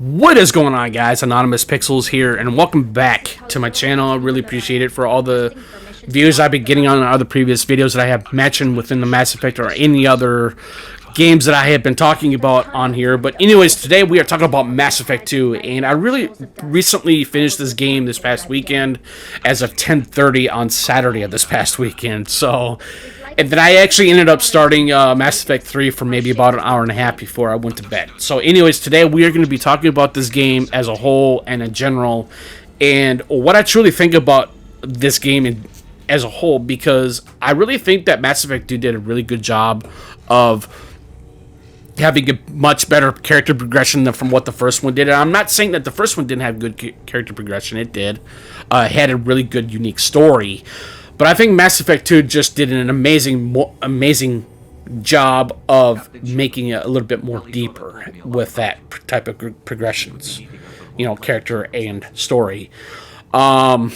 What is going on, guys? Anonymous Pixels here, and welcome back to my channel. I really appreciate it for all the views I've been getting on other previous videos that I have mentioned within the Mass Effect or any other games that I have been talking about on here. But anyways, today we are talking about Mass Effect 2, and I really recently finished this game this past weekend as of 10:30 on Saturday of this past weekend. And then I actually ended up starting Mass Effect 3 for maybe about an hour and a half before I went to bed. So anyways, today we are going to be talking about this game as a whole and in general, and what I truly think about this game as a whole, because I really think that Mass Effect 2 did a really good job of having a much better character progression than from what the first one did. And I'm not saying that the first one didn't have good character progression. It did. It had a really good, unique story. But I think Mass Effect 2 just did an amazing job of making it a little bit more deeper with that type of progressions, character and story. I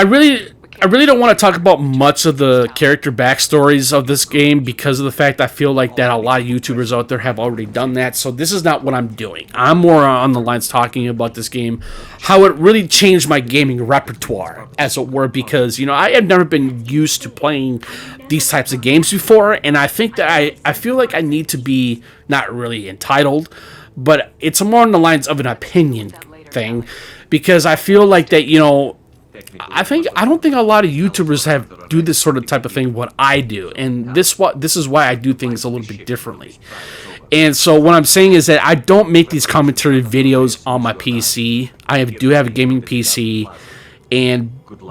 really don't want to talk about much of the character backstories of this game because of the fact I feel like that a lot of YouTubers out there have already done that. So this is not what I'm doing. I'm more on the lines talking about this game, how it really changed my gaming repertoire, as it were, because, I have never been used to playing these types of games before, and I think that I feel like I need to be not really entitled, but it's more on the lines of an opinion thing, because I feel like that, I don't think a lot of YouTubers do this sort of type of thing what I do, and this is why I do things a little bit differently. And so what I'm saying is that I don't make these commentary videos on my PC. I do have a gaming PC,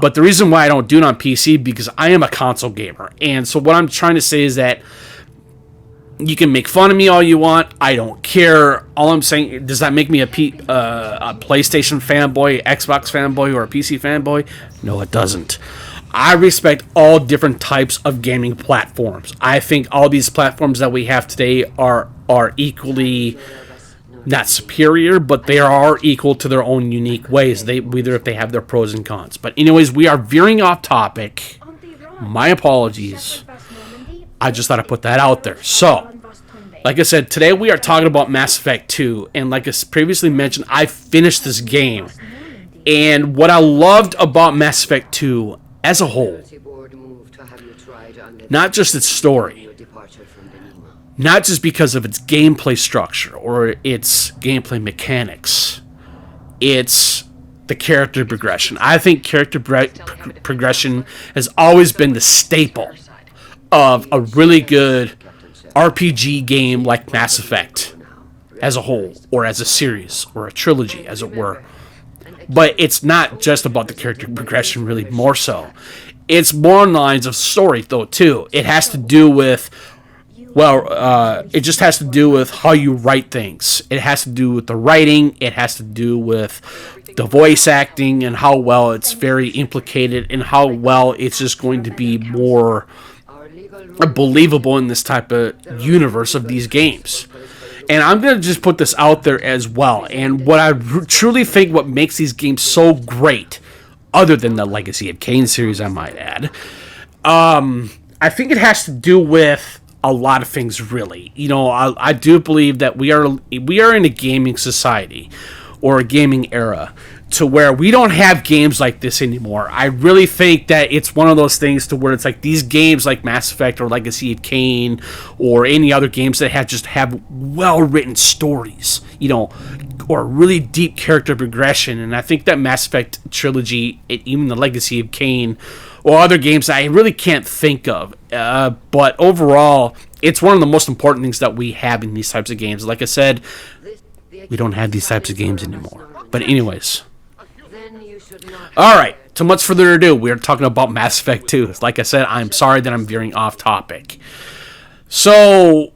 but the reason why I don't do it on PC because I am a console gamer. And so what I'm trying to say is that you can make fun of me all you want. I don't care. All I'm saying, does that make me a PlayStation fanboy, Xbox fanboy, or a PC fanboy? No, it doesn't. I respect all different types of gaming platforms. I think all these platforms that we have today are equally, not superior, but they are equal to their own unique ways. Whether if they have their pros and cons. But anyways, we are veering off topic. My apologies. I just thought I'd put that out there. So, like I said, today we are talking about Mass Effect 2. And like I previously mentioned, I finished this game. And what I loved about Mass Effect 2 as a whole, not just its story, not just because of its gameplay structure or its gameplay mechanics, it's the character progression. I think character progression has always been the staple of a really good RPG game like Mass Effect as a whole, or as a series, or a trilogy, as it were. But it's not just about the character progression, really, more so. It's more on the lines of story, though, too. It has to do with, it just has to do with how you write things. It has to do with the writing. It has to do with the voice acting and how well it's very implicated and how well it's just going to be more believable in this type of universe of these games. And I'm going to just put this out there as well. And what I truly think what makes these games so great, other than the Legacy of Kain series, I might add, I think it has to do with a lot of things, really. I do believe that we are in a gaming society or a gaming era to where we don't have games like this anymore. I really think that it's one of those things to where it's like these games like Mass Effect or Legacy of Kain or any other games that have well-written stories, or really deep character progression. And I think that Mass Effect trilogy, even the Legacy of Kain, or other games I really can't think of. But overall, it's one of the most important things that we have in these types of games. Like I said, we don't have these types of games anymore. But anyways. Alright, too much further ado, we're talking about Mass Effect 2. Like I said, I'm sorry that I'm veering off topic. So,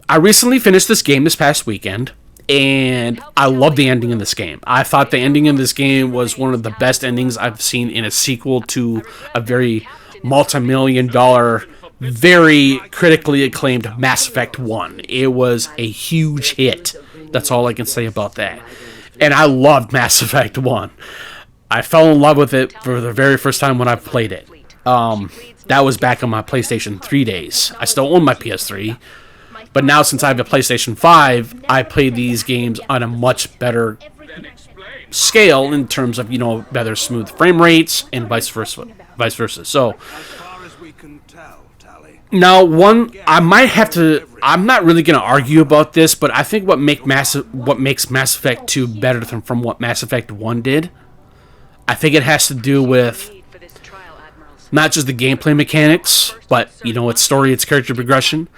I recently finished this game this past weekend, and I love the ending in this game. I thought the ending in this game was one of the best endings I've seen in a sequel to a very multi-million-dollar, very critically acclaimed Mass Effect 1. It was a huge hit. That's all I can say about that. And I loved Mass Effect 1. I fell in love with it for the very first time when I played it. That was back on my PlayStation 3 days. I still own my PS3, But now, since I have a PlayStation 5, I play these games on a much better scale in terms of, better smooth frame rates and vice versa. So, now, I'm not really going to argue about this, but I think what makes Mass Effect 2 better from what Mass Effect 1 did, I think it has to do with not just the gameplay mechanics, but, its story, its character progression.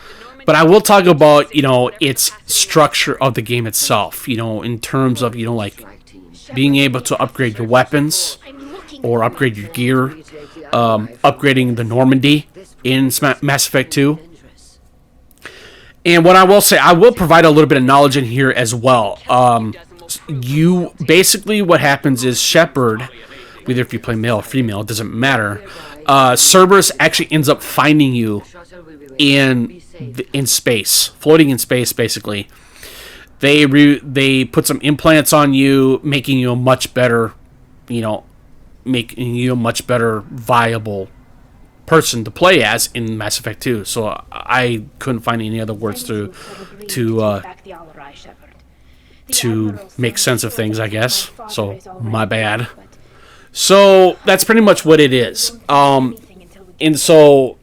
But I will talk about, its structure of the game itself, in terms of, like, being able to upgrade your weapons or upgrade your gear, upgrading the Normandy in Mass Effect 2. And what I will say, I will provide a little bit of knowledge in here as well. Basically what happens is Shepard, whether if you play male or female, it doesn't matter. Cerberus actually ends up finding you in space, floating in space, basically. They put some implants on you, making you a much better, viable person to play as in Mass Effect 2. So I couldn't find any other words to make sense of things, I guess. So my bad. So that's pretty much what it is. And so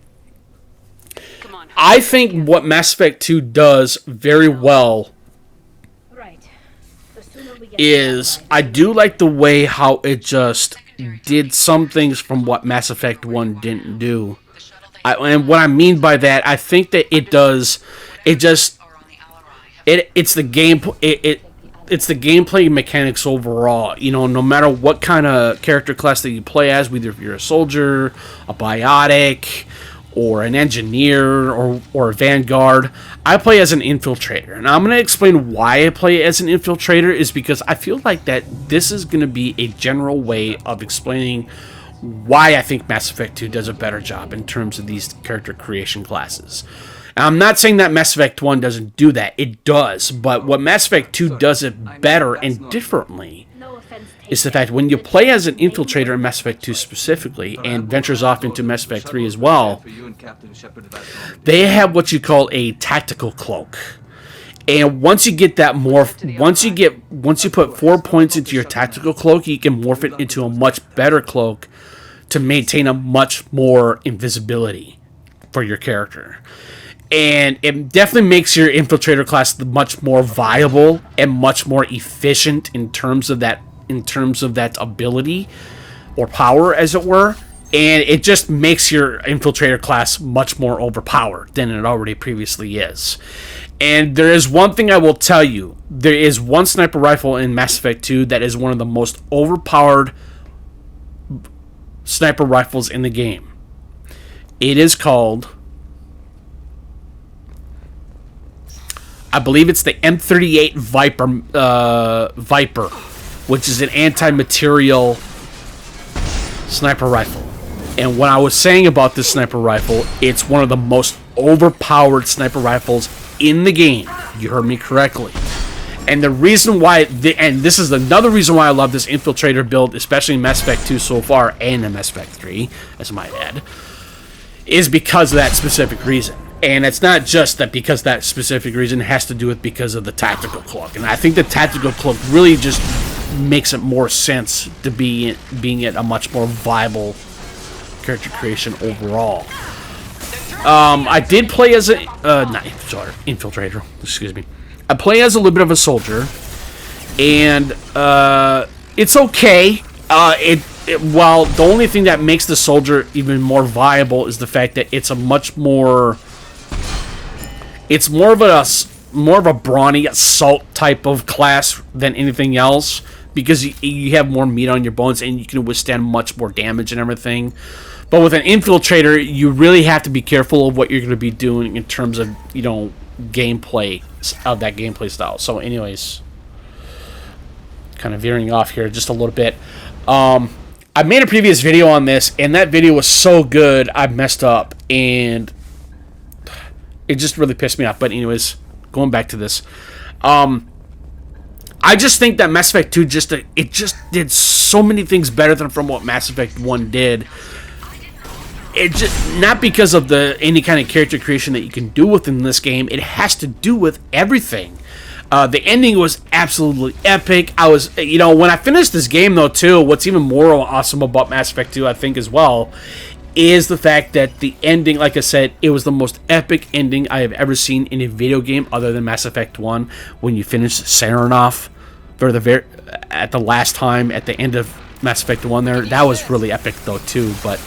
I think what Mass Effect 2 does very well is I do like the way how it just did some things from what Mass Effect 1 didn't do. And what I mean by that, I think that it's the gameplay mechanics overall. No matter what kind of character class that you play as, whether if you're a soldier, a biotic, or an engineer, or a vanguard, I play as an infiltrator. And I'm going to explain why I play as an infiltrator is because I feel like that this is going to be a general way of explaining why I think Mass Effect 2 does a better job in terms of these character creation classes. And I'm not saying that Mass Effect 1 doesn't do that. It does. But what Mass Effect 2 does it better and differently is the fact when you play as an infiltrator in Mass Effect 2 specifically, and ventures off into Mass Effect 3 as well, they have what you call a tactical cloak. And once you get that once you put 4 points into your tactical cloak, you can morph it into a much better cloak to maintain a much more invisibility for your character. And it definitely makes your infiltrator class much more viable and much more efficient in terms of that ability or power, as it were. And it just makes your infiltrator class much more overpowered than it already previously is. And there is one thing I will tell you. There is one sniper rifle in Mass Effect 2 that is one of the most overpowered sniper rifles in the game. It is called, I believe it's the M38 Viper, which is an anti-material sniper rifle. And what I was saying about this sniper rifle, it's one of the most overpowered sniper rifles in the game. You heard me correctly. And the reason why, and this is another reason why I love this infiltrator build, especially in Mass Effect 2 so far, and in Mass Effect 3, as I might add, is because of that specific reason. And it's not just that because that specific reason, it has to do with because of the tactical cloak. And I think the tactical cloak really just makes it more sense to being a much more viable character creation overall. I did play as a not infiltrator, excuse me. I play as a little bit of a soldier, and it's okay. While the only thing that makes the soldier even more viable is the fact that it's more of a brawny assault type of class than anything else, because you have more meat on your bones and you can withstand much more damage and everything. But with an infiltrator, you really have to be careful of what you're going to be doing in terms of, gameplay, of that gameplay style. So anyways, kind of veering off here just a little bit. I made a previous video on this, and that video was so good, I messed up, and it just really pissed me off. But anyways, going back to this. I just think that Mass Effect 2 just did so many things better than from what Mass Effect 1 did. it just not because of any kind of character creation that you can do within this game. It has to do with everything. The ending was absolutely epic. I was, when I finished this game though too, what's even more awesome about Mass Effect 2, I think as well, is the fact that the ending, like I said, it was the most epic ending I have ever seen in a video game other than Mass Effect 1. When you finish Saranoff at the last time at the end of Mass Effect 1 there, that was really epic though too, but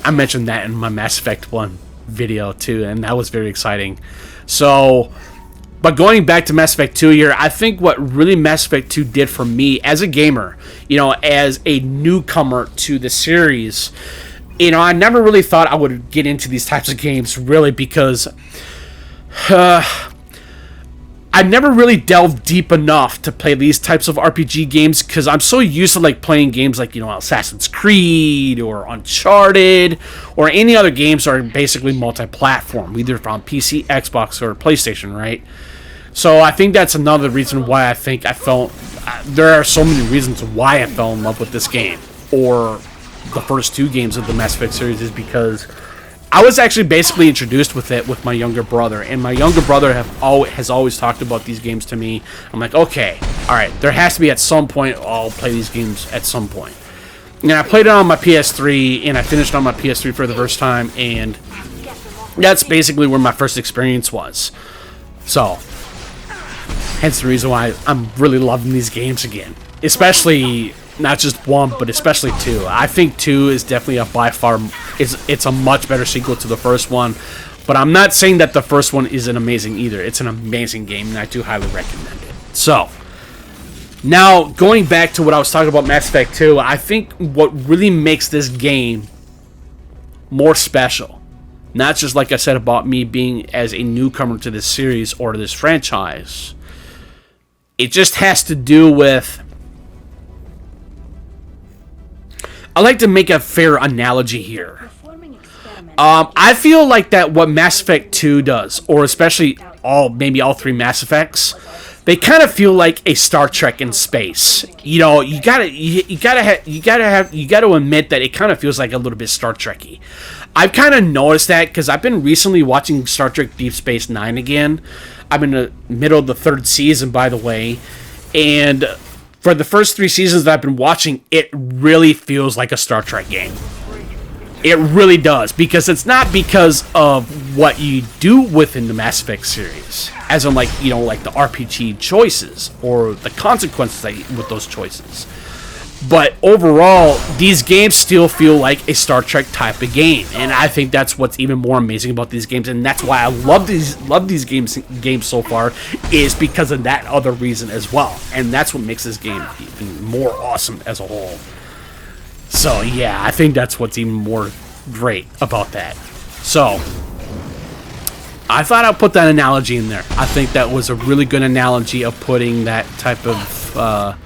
I mentioned that in my Mass Effect 1 video too, and that was very exciting. So, but going back to Mass Effect 2 here, I think what really Mass Effect 2 did for me as a gamer, as a newcomer to the series, I never really thought I would get into these types of games, really, because I never really delved deep enough to play these types of RPG games, because I'm so used to playing games like Assassin's Creed or Uncharted or any other games that are basically multi-platform, either from PC, Xbox, or PlayStation, right? So I think that's another reason why there are so many reasons why I fell in love with this game, or the first two games of the Mass Effect series, is because I was actually basically introduced with it with my younger brother, and my younger brother has always talked about these games to me. I'm like, okay, all right, there has to be at some point I'll play these games at some point. And I played it on my PS3, and I finished on my PS3 for the first time, and that's basically where my first experience was. So, hence the reason why I'm really loving these games again, especially not just 1, but especially 2. I think 2 is definitely it's a much better sequel to the first one. But I'm not saying that the first one isn't amazing either. It's an amazing game, and I do highly recommend it. So, now going back to what I was talking about Mass Effect 2, I think what really makes this game more special, not just like I said about me being as a newcomer to this series or to this franchise, it just has to do with, I like to make a fair analogy here. I feel like that what Mass Effect 2 does, or especially maybe all 3 Mass Effects, they kind of feel like a Star Trek in space. You gotta admit that it kind of feels like a little bit Star Trek-y. I've kind of noticed that because I've been recently watching Star Trek Deep Space Nine again. I'm in the middle of the 3rd season, by the way, and for the first 3 seasons that I've been watching, it really feels like a Star Trek game. It really does, because it's not because of what you do within the Mass Effect series, as in like the RPG choices or the consequences with those choices. But overall, these games still feel like a Star Trek type of game, and I think that's what's even more amazing about these games, and that's why I love these games so far, is because of that other reason as well, and that's what makes this game even more awesome as a whole. So yeah, I think that's what's even more great about that. So I thought I'd put that analogy in there. I think that was a really good analogy of putting that type of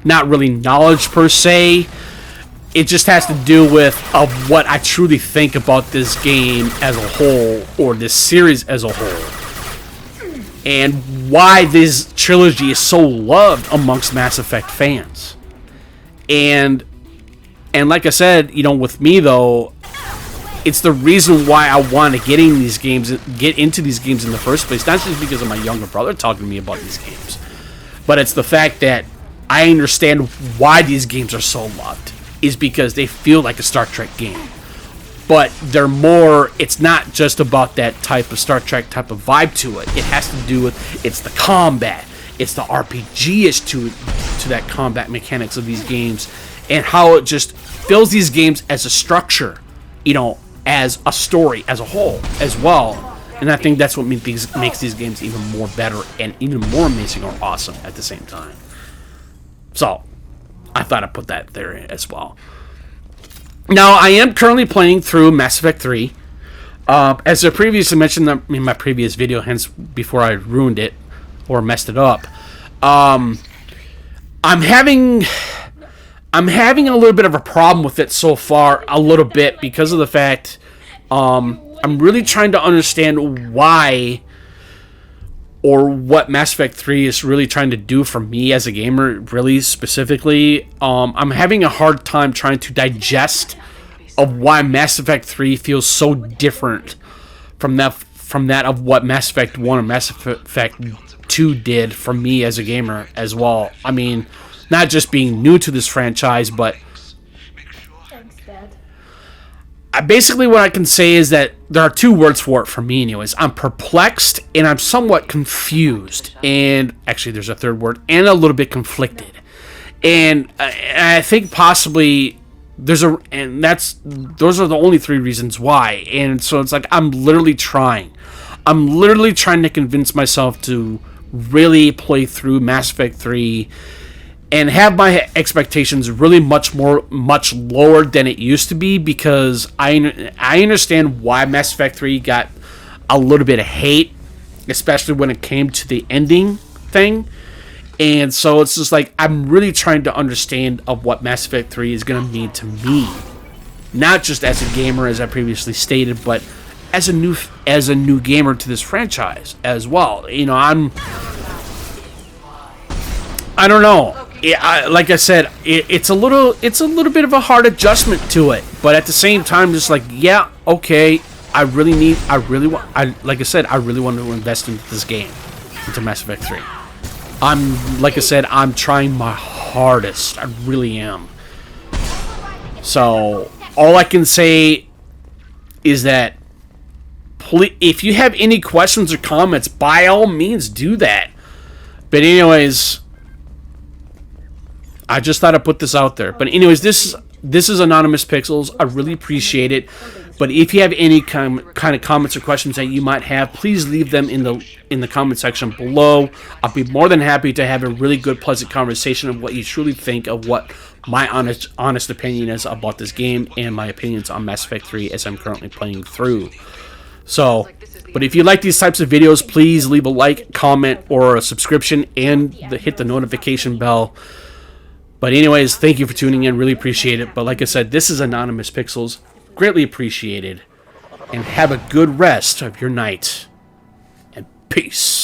not really knowledge per se. It just has to do with what I truly think about this game as a whole, or this series as a whole, and why this trilogy is so loved amongst Mass Effect fans. And like I said, with me though, it's the reason why I want to get into these games in the first place. Not just because of my younger brother talking to me about these games, but it's the fact that I understand why these games are so loved, is because they feel like a Star Trek game. But it's not just about that type of Star Trek type of vibe to it. It has to do with, it's the combat, it's the RPG-ish to that combat mechanics of these games, and how it just fills these games as a structure, as a story as a whole as well. And I think that's what makes these games even more better and even more amazing or awesome at the same time. So, I thought I'd put that there as well. Now, I am currently playing through Mass Effect 3. As I previously mentioned in my previous video, hence before I ruined it or messed it up, I'm having a little bit of a problem with it so far, a little bit, because of the fact I'm really trying to understand why, or what Mass Effect 3 is really trying to do for me as a gamer, really specifically. I'm having a hard time trying to digest of why Mass Effect 3 feels so different from that of what Mass Effect 1 or Mass Effect 2 did for me as a gamer as well. I mean, not just being new to this franchise, but basically what I can say is that there are two words for it for me anyways. I'm perplexed and I'm somewhat confused. And actually there's a third word, and a little bit conflicted. And I think possibly those are the only three reasons why. And so it's like I'm literally trying to convince myself to really play through Mass Effect 3 and have my expectations really much lower than it used to be, because I understand why Mass Effect 3 got a little bit of hate, especially when it came to the ending thing. And so it's just like I'm really trying to understand of what Mass Effect 3 is going to mean to me, not just as a gamer, as I previously stated, but as a new gamer to this franchise as well. You know, I don't know. Like I said, it's a little bit of a hard adjustment to it, but at the same time, just like, yeah, okay, I really want to invest into this game, into Mass Effect 3. I'm trying my hardest. I really am. So all I can say is that if you have any questions or comments, by all means do that. But anyways, I just thought I'd put this out there. But anyways, this is Anonymous Pixels. I really appreciate it. But if you have any kind of comments or questions that you might have, please leave them in the comment section below. I'll be more than happy to have a really good, pleasant conversation of what you truly think of what my honest opinion is about this game and my opinions on Mass Effect 3 as I'm currently playing through. So, but if you like these types of videos, please leave a like, comment, or a subscription, and hit the notification bell. But anyways, thank you for tuning in. Really appreciate it. But like I said, this is Anonymous Pixels. Greatly appreciated. And have a good rest of your night. And peace.